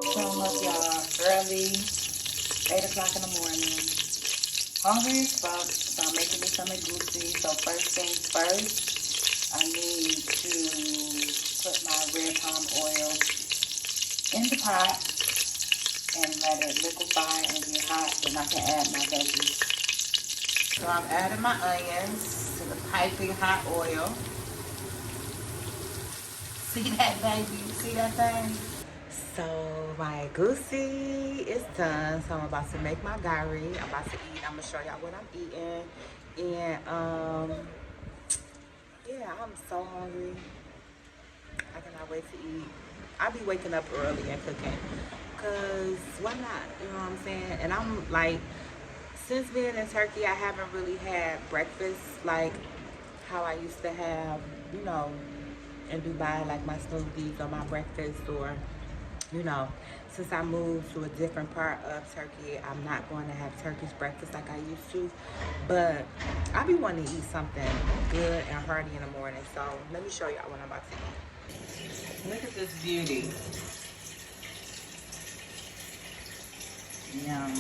So I'm up, y'all, early, 8 o'clock in the morning. Hungry as fuck, so I'm making me some goosey. So first things first, I need to put my red palm oil in the pot and let it liquefy and get hot, then I can add my veggies. So I'm adding my onions to the piping hot oil. See that, baby? See that thing? So my goosey is done. So I'm about to make my gari. I'm about to eat. I'm gonna show y'all what I'm eating. And yeah, I'm so hungry. I cannot wait to eat. I'll be waking up early and cooking. Cause why not? You know what I'm saying? And I'm like, since being in Turkey, I haven't really had breakfast like how I used to have, you know, in Dubai, like my smoothies or my breakfast, or you know, since I moved to a different part of Turkey, I'm not going to have Turkish breakfast like I used to. But I be wanting to eat something good and hearty in the morning. So let me show y'all what I'm about to eat. Look at this beauty. Yum.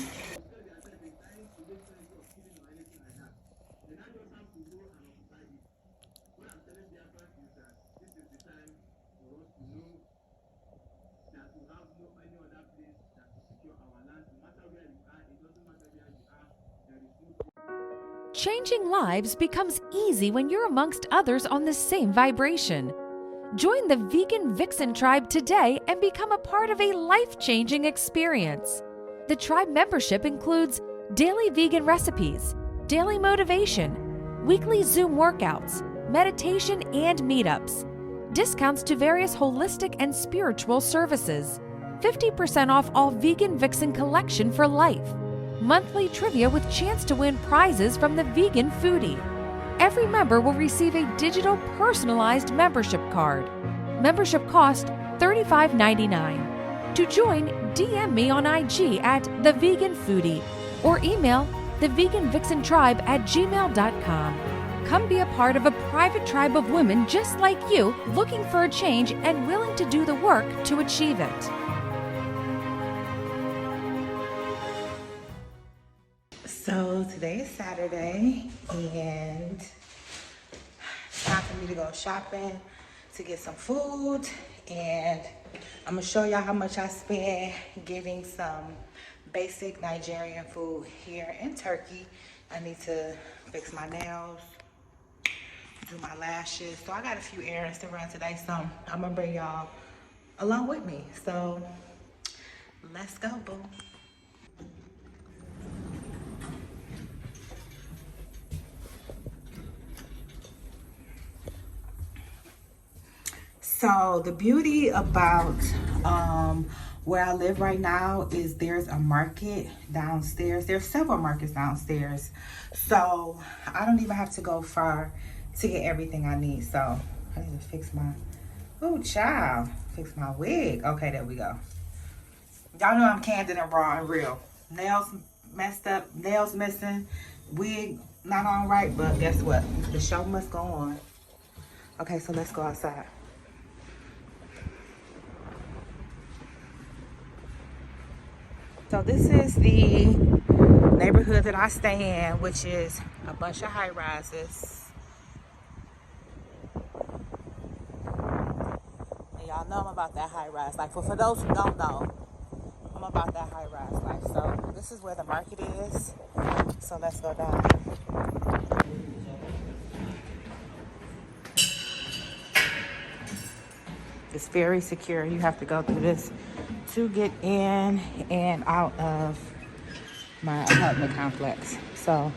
Changing lives becomes easy when you're amongst others on the same vibration. Join the Vegan VIXEN tribe today and become a part of a life-changing experience. The tribe membership includes daily vegan recipes, daily motivation, weekly Zoom workouts, meditation and meetups, discounts to various holistic and spiritual services, 50% off all vegan VIXEN collection for life, monthly trivia with chance to win prizes from the Vegan Foodie. Every member will receive a digital personalized membership card. Membership cost $35.99. To join, DM me on IG at The Vegan Foodie or email theveganvixentribe@gmail.com. Come be a part of a private tribe of women just like you, looking for a change and willing to do the work to achieve it. So today is Saturday and it's time for me to go shopping to get some food, and I'm gonna show y'all how much I spent getting some basic Nigerian food here in Turkey. I need to fix my nails, do my lashes. So I got a few errands to run today, so I'm gonna bring y'all along with me. So let's go, boo. So the beauty about where I live right now is there's a market downstairs. There's several markets downstairs. So I don't even have to go far to get everything I need. So I need to fix my, oh child, fix my wig. Okay, there we go. Y'all know I'm candid and raw and real. Nails messed up, nails missing, wig not on right, but guess what? The show must go on. Okay, so let's go outside. So this is the neighborhood that I stay in, which is a bunch of high rises. And y'all know I'm about that high rise life. For those who don't know, I'm about that high rise life. So this is where the market is. So let's go down. It's very secure. You have to go through this to get in and out of my apartment complex. So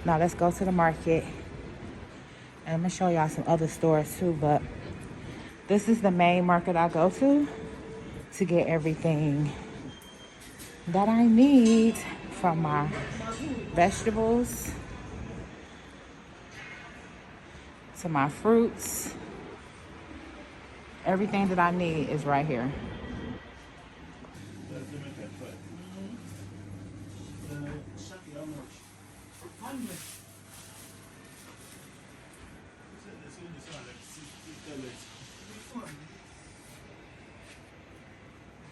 now let's go to the market. And I'm gonna show y'all some other stores too, but this is the main market I go to get everything that I need, from my vegetables to my fruits. Everything that I need is right here.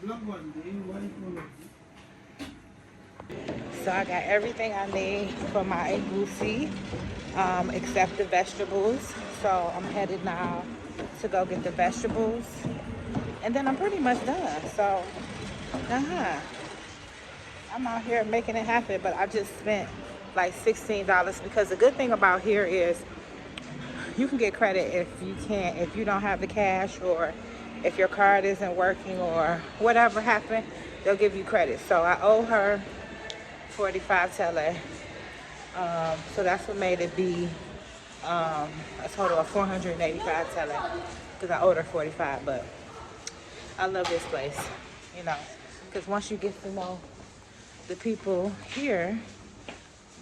So I got everything I need for my egusi, except the vegetables. So I'm headed now to go get the vegetables. And then I'm pretty much done. So, I'm out here making it happen, but I just spent like $16 because the good thing about here is you can get credit if you don't have the cash, or if your card isn't working or whatever happened, they'll give you credit. So I owe her 45 tele. So that's what made it be a total of 485 tele because I owed her 45. But I love this place, you know, because once you get to know the people here,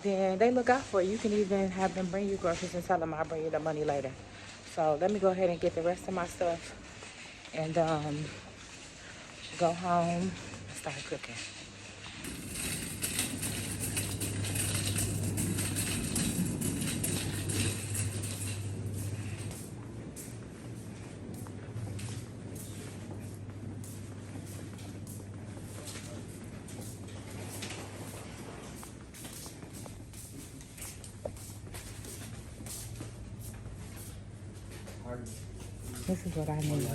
then they look out for you. You can even have them bring you groceries and tell them I'll bring you the money later. So let me go ahead and get the rest of my stuff and go home and start cooking. This is what I need.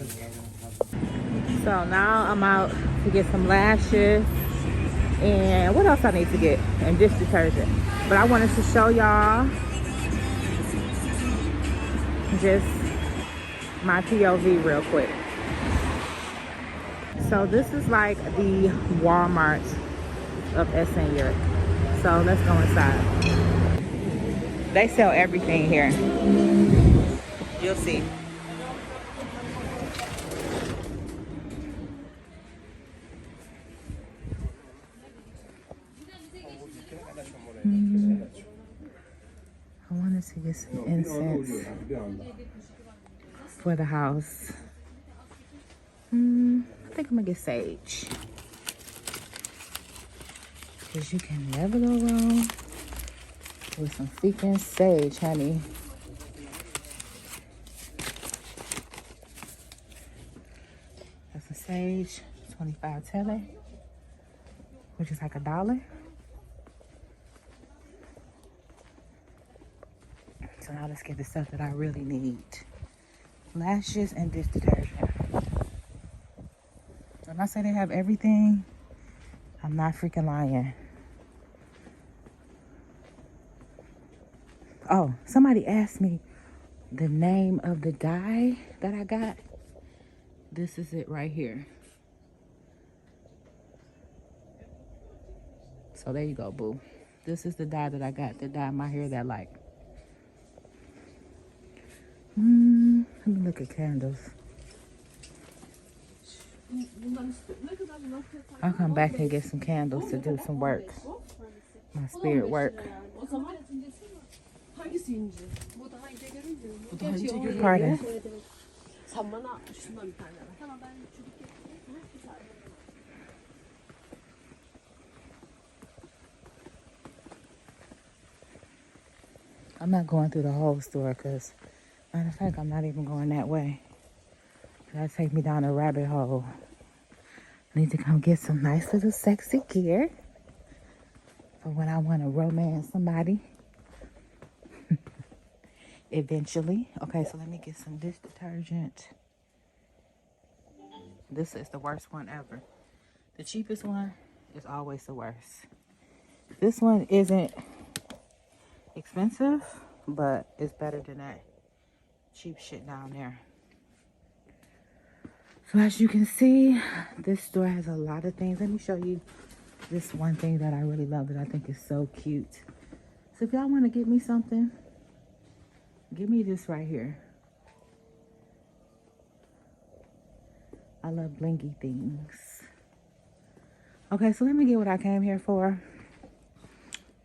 So now I'm out to get some lashes. And what else I need to get? And dish detergent. But I wanted to show y'all just my POV real quick. So this is like the Walmart of Essen Europe. So let's go inside. They sell everything here. You'll see. I wanted to get some incense for the house. I think I'm gonna get sage. Because you can never go wrong with some freaking sage, honey. That's some sage, 25 tele, which is like $1. So now let's get the stuff that I really need. Lashes and dish detergent. When I say they have everything, I'm not freaking lying. Oh, somebody asked me the name of the dye that I got. This is it right here. So there you go, boo. This is the dye that I got to dye my hair that like. Let me look at candles. I'll come back and get some candles to do some work. My spirit work. Pardon. I'm not going through the whole store because, matter of fact, I'm not even going that way. That'll take me down a rabbit hole. I need to come get some nice little sexy gear for when I want to romance somebody. Eventually. Okay, so let me get some dish detergent. This is the worst one ever. The cheapest one is always the worst. This one isn't expensive, but it's better than that cheap shit down there. So as you can see, this store has a lot of things. Let me show you this one thing that I really love that I think is so cute. So if y'all want to get me something, give me this right here. I love blingy things. Okay, so let me get what I came here for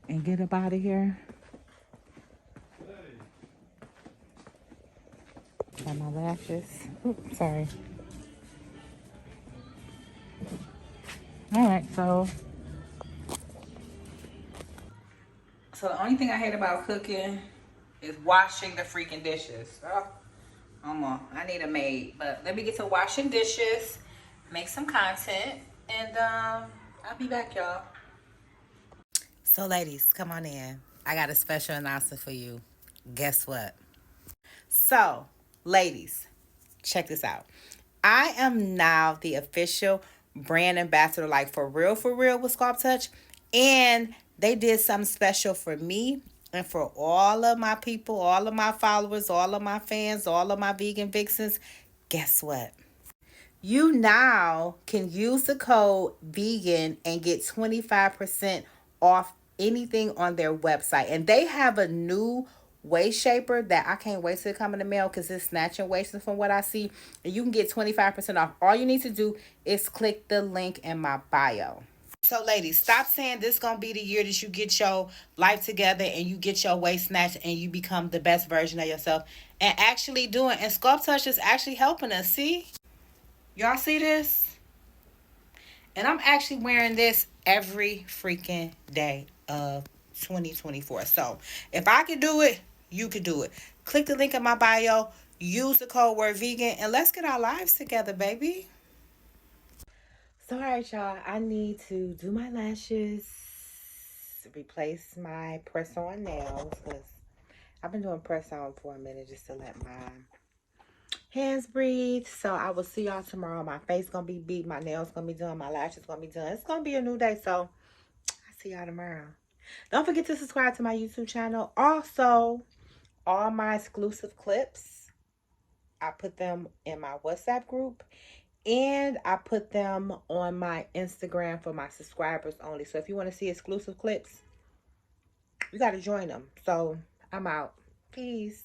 and get up out of here. Got my lashes. Oops, sorry. All right, so the only thing I hate about cooking is washing the freaking dishes. Oh, come on, I need a maid. But let me get to washing dishes make some content, and I'll be back, y'all. So, ladies, come on in. I got a special announcement for you. Guess what? So, ladies, check this out. I am now the official brand ambassador, like for real with Sculpt Touch. And they did something special for me and for all of my people, all of my followers, all of my fans, all of my vegan vixens. Guess what? You now can use the code VEGAN and get 25% off anything on their website. And they have a new waist shaper that I can't wait till it come in the mail because it's snatching waist from what I see. And you can get 25% off. All you need to do is click the link in my bio. So, ladies, stop saying this is going to be the year that you get your life together and you get your waist snatched and you become the best version of yourself. And actually doing. And Sculpt Touch is actually helping us. See? Y'all see this? And I'm actually wearing this every freaking day of 2024. So if I can do it, you can do it. Click the link in my bio. Use the code word vegan. And let's get our lives together, baby. So, all right, y'all. I need to do my lashes. Replace my press-on nails. Because I've been doing press-on for a minute just to let my hands breathe. So I will see y'all tomorrow. My face gonna be beat, my nails gonna be done, my lashes gonna be done. It's gonna be a new day. So I see y'all tomorrow. Don't forget to subscribe to my YouTube channel. Also, all my exclusive clips, I put them in my WhatsApp group and I put them on my Instagram for my subscribers only. So if you want to see exclusive clips, you got to join them. So I'm out. Peace.